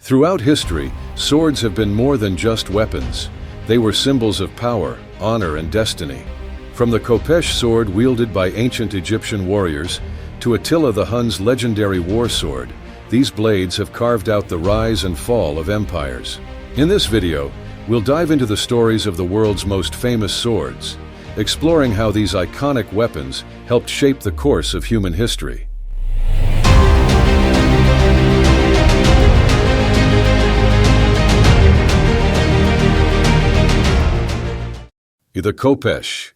Throughout history, swords have been more than just weapons. They were symbols of power, honor, and destiny. From the Khopesh sword wielded by ancient Egyptian warriors to Attila the Hun's legendary war sword, these blades have carved out the rise and fall of empires. In this video, we'll dive into the stories of the world's most famous swords, exploring how these iconic weapons helped shape the course of human history. The Khopesh.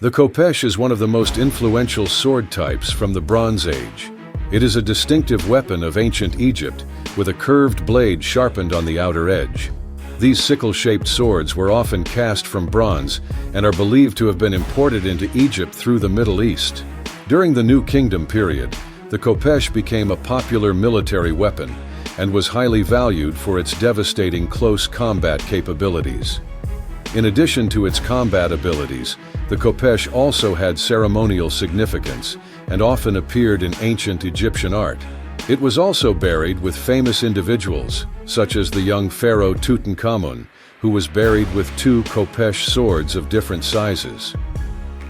The Khopesh is one of the most influential sword types from the Bronze Age. It is a distinctive weapon of ancient Egypt, with a curved blade sharpened on the outer edge. These sickle-shaped swords were often cast from bronze and are believed to have been imported into Egypt through the Middle East. During the New Kingdom period, the Khopesh became a popular military weapon and was highly valued for its devastating close combat capabilities. In addition to its combat abilities, the Khopesh also had ceremonial significance and often appeared in ancient Egyptian art. It was also buried with famous individuals, such as the young pharaoh Tutankhamun, who was buried with two Khopesh swords of different sizes.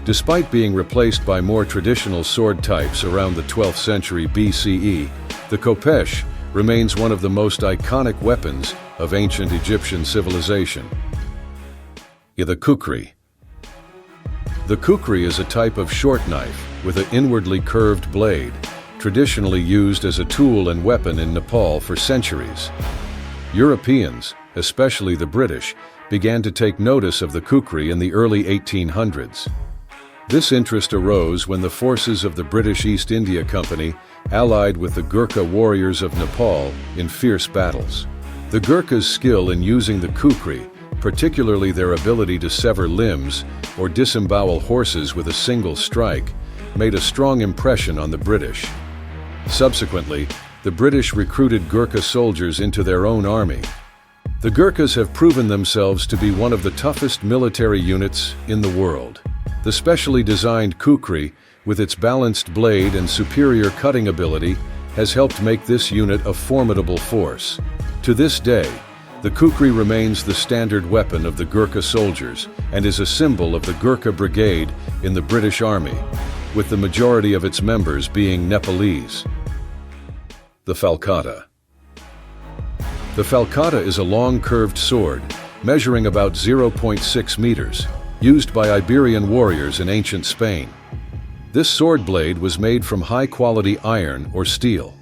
Despite being replaced by more traditional sword types around the 12th century BCE, the Khopesh remains one of the most iconic weapons of ancient Egyptian civilization. The Kukri. The Kukri is a type of short knife with an inwardly curved blade, traditionally used as a tool and weapon in Nepal for centuries. Europeans, especially the British, began to take notice of the Kukri in the early 1800s. This interest arose when the forces of the British East India Company allied with the Gurkha warriors of Nepal in fierce battles. The Gurkhas' skill in using the Kukri, particularly their ability to sever limbs or disembowel horses with a single strike, made a strong impression on the British. Subsequently, the British recruited Gurkha soldiers into their own army. The Gurkhas have proven themselves to be one of the toughest military units in the world. The specially designed Kukri, with its balanced blade and superior cutting ability, has helped make this unit a formidable force. To this day, the Kukri remains the standard weapon of the Gurkha soldiers and is a symbol of the Gurkha Brigade in the British Army, with the majority of its members being Nepalese. The Falcata. The Falcata is a long curved sword, measuring about 0.6 meters, used by Iberian warriors in ancient Spain. This sword blade was made from high-quality iron or steel.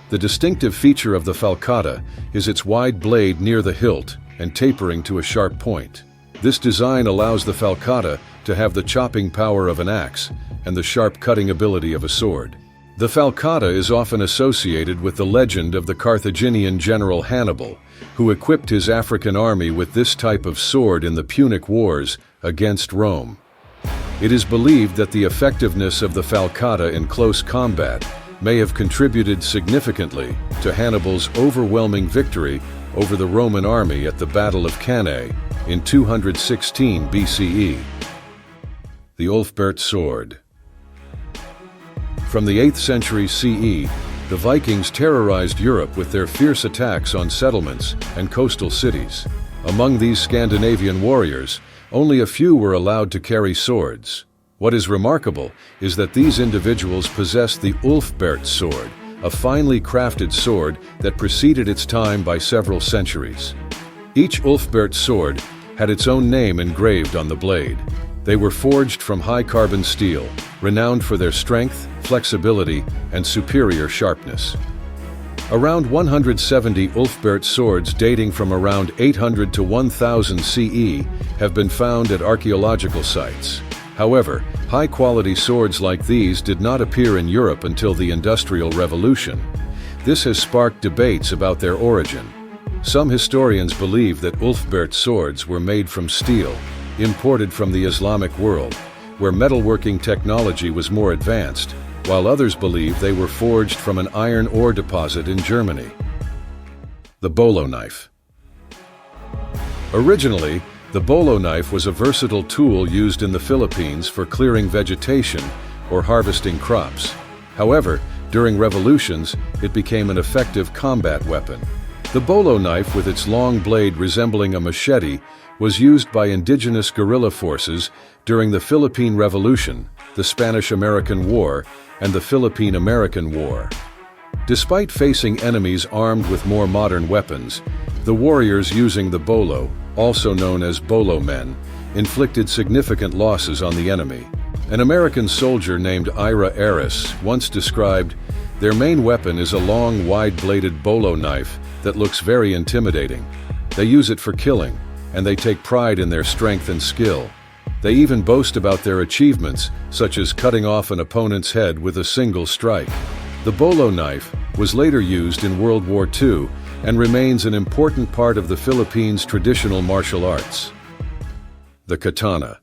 The distinctive feature of the Falcata is its wide blade near the hilt and tapering to a sharp point. This design allows the Falcata to have the chopping power of an axe and the sharp cutting ability of a sword. The Falcata is often associated with the legend of the Carthaginian general Hannibal, who equipped his African army with this type of sword in the Punic Wars against Rome. It is believed that the effectiveness of the Falcata in close combat may have contributed significantly to Hannibal's overwhelming victory over the Roman army at the Battle of Cannae in 216 BCE. The Olber Sword. From the 8th century CE, the Vikings terrorized Europe with their fierce attacks on settlements and coastal cities. Among these Scandinavian warriors, only a few were allowed to carry swords. What is remarkable is that these individuals possessed the Olber Sword, a finely crafted sword that preceded its time by several centuries. Each Olber sword had its own name engraved on the blade. They were forged from high-carbon steel, renowned for their strength, flexibility, and superior sharpness. Around 170 Olber swords dating from around 800 to 1000 CE have been found at archaeological sites. However, high-quality swords like these did not appear in Europe until the Industrial Revolution. This has sparked debates about their origin. Some historians believe that Olber swords were made from steel, imported from the Islamic world, where metalworking technology was more advanced, while others believe they were forged from an iron ore deposit in Germany. The Bolo Knife. Originally, the Bolo knife was a versatile tool used in the Philippines for clearing vegetation or harvesting crops. However, during revolutions, it became an effective combat weapon. The Bolo knife, with its long blade resembling a machete, was used by indigenous guerrilla forces during the Philippine Revolution, the Spanish-American War, and the Philippine-American War. Despite facing enemies armed with more modern weapons, the warriors using the bolo, also known as bolo men, inflicted significant losses on the enemy. An American soldier named Ira Aris once described, "Their main weapon is a long, wide-bladed bolo knife that looks very intimidating. They use it for killing, and they take pride in their strength and skill. They even boast about their achievements, such as cutting off an opponent's head with a single strike." The bolo knife was later used in World War II and remains an important part of the Philippines' traditional martial arts. The katana.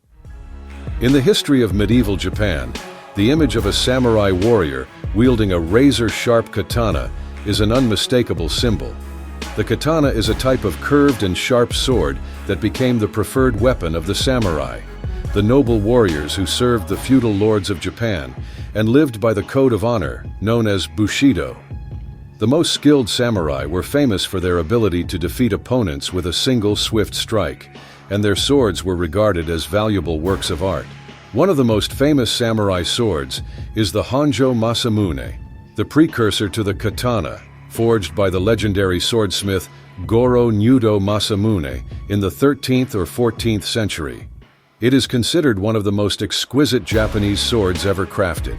In the history of medieval Japan, the image of a samurai warrior wielding a razor-sharp katana is an unmistakable symbol. The katana is a type of curved and sharp sword that became the preferred weapon of the samurai, the noble warriors who served the feudal lords of Japan and lived by the code of honor known as Bushido. The most skilled samurai were famous for their ability to defeat opponents with a single swift strike, and their swords were regarded as valuable works of art. One of the most famous samurai swords is the Honjo Masamune, the precursor to the katana, forged by the legendary swordsmith Goro Nyudo Masamune in the 13th or 14th century. It is considered one of the most exquisite Japanese swords ever crafted.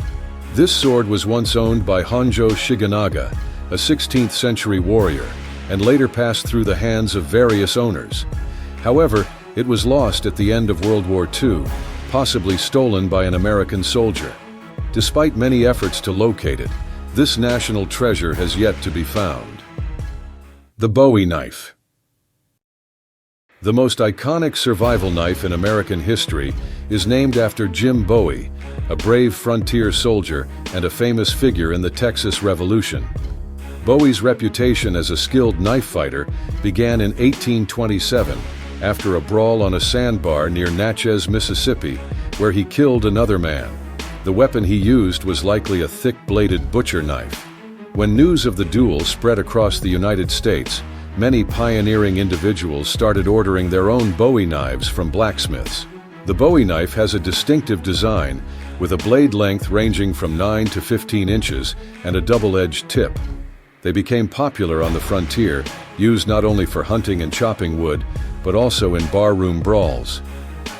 This sword was once owned by Honjo Shigenaga, a 16th century warrior, and later passed through the hands of various owners. However, it was lost at the end of World War II, possibly stolen by an American soldier. Despite many efforts to locate it, this national treasure has yet to be found. The Bowie Knife. The most iconic survival knife in American history is named after Jim Bowie, a brave frontier soldier and a famous figure in the Texas Revolution. Bowie's reputation as a skilled knife fighter began in 1827 after a brawl on a sandbar near Natchez, Mississippi, where he killed another man. The weapon he used was likely a thick-bladed butcher knife. When news of the duel spread across the United States, many pioneering individuals started ordering their own Bowie knives from blacksmiths. The Bowie knife has a distinctive design, with a blade length ranging from 9 to 15 inches and a double-edged tip. They became popular on the frontier, used not only for hunting and chopping wood, but also in barroom brawls.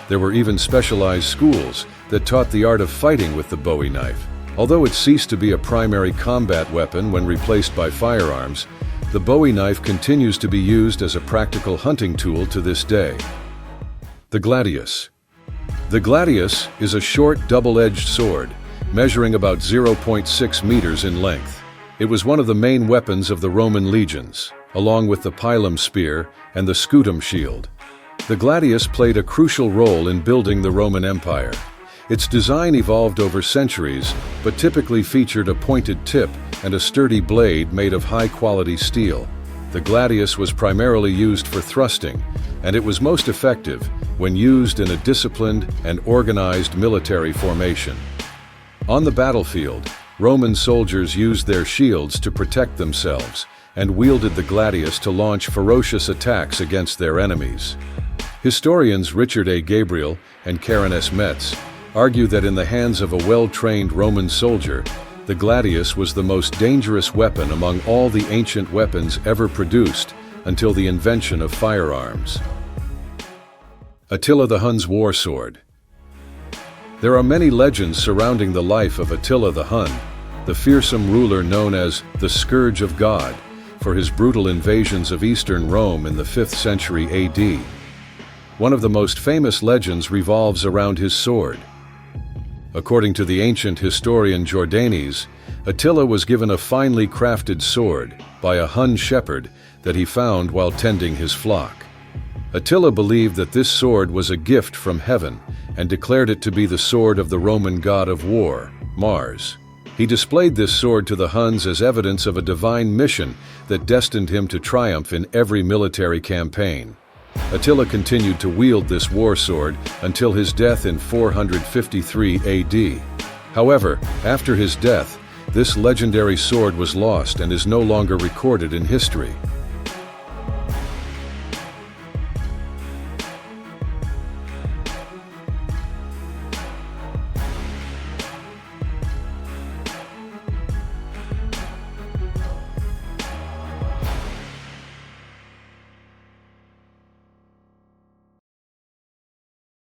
There were even specialized schools that taught the art of fighting with the Bowie knife. Although it ceased to be a primary combat weapon when replaced by firearms, the Bowie knife continues to be used as a practical hunting tool to this day. The Gladius. The Gladius is a short, double-edged sword, measuring about 0.6 meters in length. It was one of the main weapons of the Roman legions, along with the pilum spear and the scutum shield. The Gladius played a crucial role in building the Roman Empire. Its design evolved over centuries, but typically featured a pointed tip and a sturdy blade made of high-quality steel. The Gladius was primarily used for thrusting, and it was most effective when used in a disciplined and organized military formation. On the battlefield, Roman soldiers used their shields to protect themselves and wielded the Gladius to launch ferocious attacks against their enemies. Historians Richard A. Gabriel and Karen S. Metz argue that in the hands of a well-trained Roman soldier, the Gladius was the most dangerous weapon among all the ancient weapons ever produced until the invention of firearms. Attilla the Hun's war sword. There are many legends surrounding the life of Attilla the Hun, the fearsome ruler known as the Scourge of God, for his brutal invasions of eastern Rome in the 5th century AD. One of the most famous legends revolves around his sword. According to the ancient historian Jordanes, Attila was given a finely crafted sword by a Hun shepherd that he found while tending his flock. Attila believed that this sword was a gift from heaven and declared it to be the sword of the Roman god of war, Mars. He displayed this sword to the Huns as evidence of a divine mission that destined him to triumph in every military campaign. Attila continued to wield this war sword until his death in 453 AD. However, after his death, this legendary sword was lost and is no longer recorded in history.